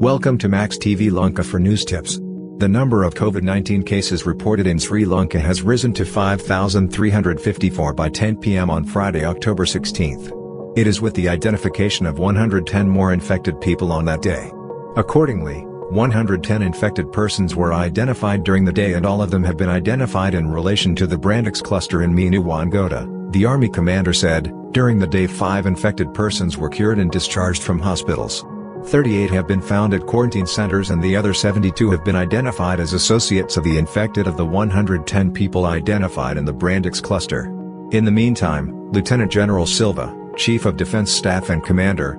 Welcome to Max TV Lanka for news tips. The number of COVID-19 cases reported in Sri Lanka has risen to 5,354 by 10 p.m. on Friday, October 16. It is with the identification of 110 more infected people on that day. Accordingly, 110 infected persons were identified during the day, and all of them have been identified in relation to the Brandix cluster in Minuwangoda, the Army commander said. During the day, 5 infected persons were cured and discharged from hospitals. 38 have been found at quarantine centers and the other 72 have been identified as associates of the infected of the 110 people identified in the Brandix cluster. In the meantime, Lieutenant General Silva, Chief of Defense Staff and Commander,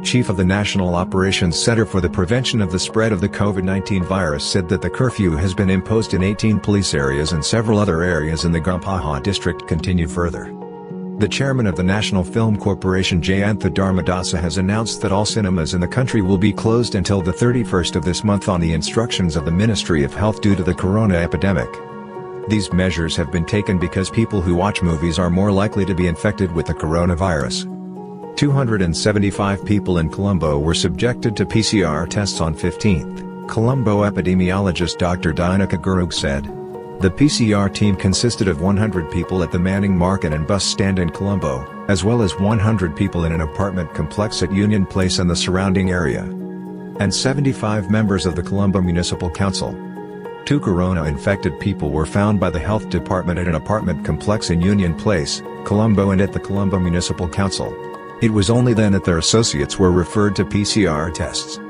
Chief of the National Operations Center for the Prevention of the Spread of the COVID-19 virus, said that the curfew has been imposed in 18 police areas and several other areas in the Gampaha district continue further. The chairman of the National Film Corporation, Jayantha Dharmadasa, has announced that all cinemas in the country will be closed until the 31st of this month on the instructions of the Ministry of Health due to the corona epidemic. These measures have been taken because people who watch movies are more likely to be infected with the coronavirus. 275 people in Colombo were subjected to PCR tests on 15th, Colombo epidemiologist Dr. Dinaka Gurug said. The PCR team consisted of 100 people at the Manning Market and bus stand in Colombo, as well as 100 people in an apartment complex at Union Place and the surrounding area, and 75 members of the Colombo Municipal Council. 2 corona-infected people were found by the health department at an apartment complex in Union Place, Colombo, and at the Colombo Municipal Council. It was only then that their associates were referred to PCR tests.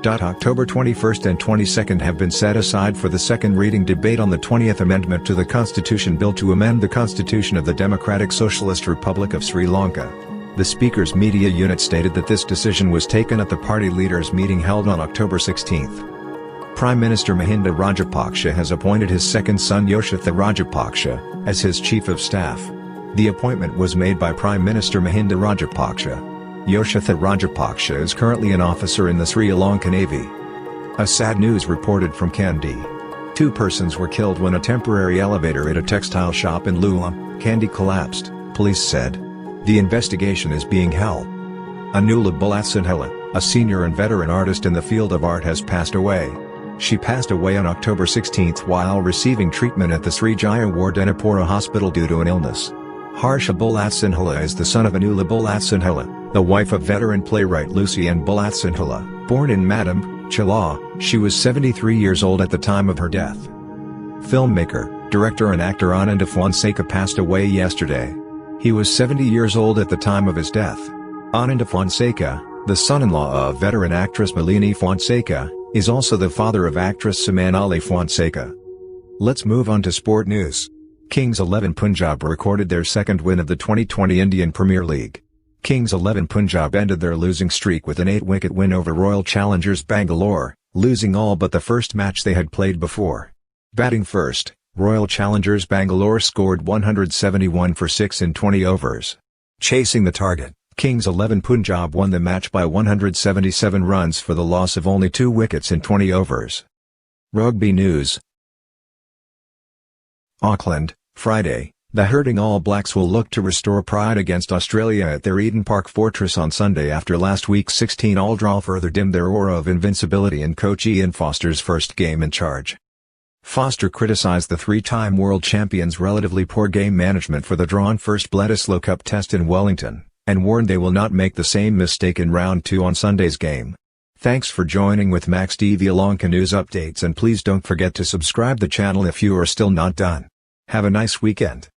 October 21st and 22nd have been set aside for the second reading debate on the 20th Amendment to the Constitution Bill to amend the Constitution of the Democratic Socialist Republic of Sri Lanka. The Speaker's media unit stated that this decision was taken at the party leaders' meeting held on October 16. Prime Minister Mahinda Rajapaksa has appointed his second son Yoshitha Rajapaksa as his chief of staff. The appointment was made by Prime Minister Mahinda Rajapaksa. Yoshitha Rajapaksa is currently an officer in the Sri Lankan Navy. A sad news reported from Kandy. 2 persons were killed when a temporary elevator at a textile shop in Lula, Kandy collapsed, police said. The investigation is being held. Anula Bulatsinhela, a senior and veteran artist in the field of art, has passed away. She passed away on October 16 while receiving treatment at the Sri Jaya Wardenapura Hospital due to an illness. Harsha Bulatsinhela is the son of Anula Bulatsinhela, the wife of veteran playwright Lucy N. Bulatsinhela, born in Madam, Chila. She was 73 years old at the time of her death. Filmmaker, director and actor Ananda Fonseca passed away yesterday. He was 70 years old at the time of his death. Ananda Fonseca, the son-in-law of veteran actress Malini Fonseca, is also the father of actress Samanali Fonseca. Let's move on to sport news. Kings 11 Punjab recorded their second win of the 2020 Indian Premier League. Kings 11 Punjab ended their losing streak with an 8-wicket win over Royal Challengers Bangalore, losing all but the first match they had played before. Batting first, Royal Challengers Bangalore scored 171 for 6 in 20 overs. Chasing the target, Kings 11 Punjab won the match by 177 runs for the loss of only 2 wickets in 20 overs. Rugby news. Auckland, Friday. The hurting All Blacks will look to restore pride against Australia at their Eden Park fortress on Sunday after last week's 16-all draw further dimmed their aura of invincibility in coach Ian Foster's first game in charge. Foster criticized the 3-time world champions' relatively poor game management for the drawn first Bledisloe Cup test in Wellington, and warned they will not make the same mistake in round 2 on Sunday's game. Thanks for joining with Max TV Lanka news updates, and please don't forget to subscribe the channel if you are still not done. Have a nice weekend.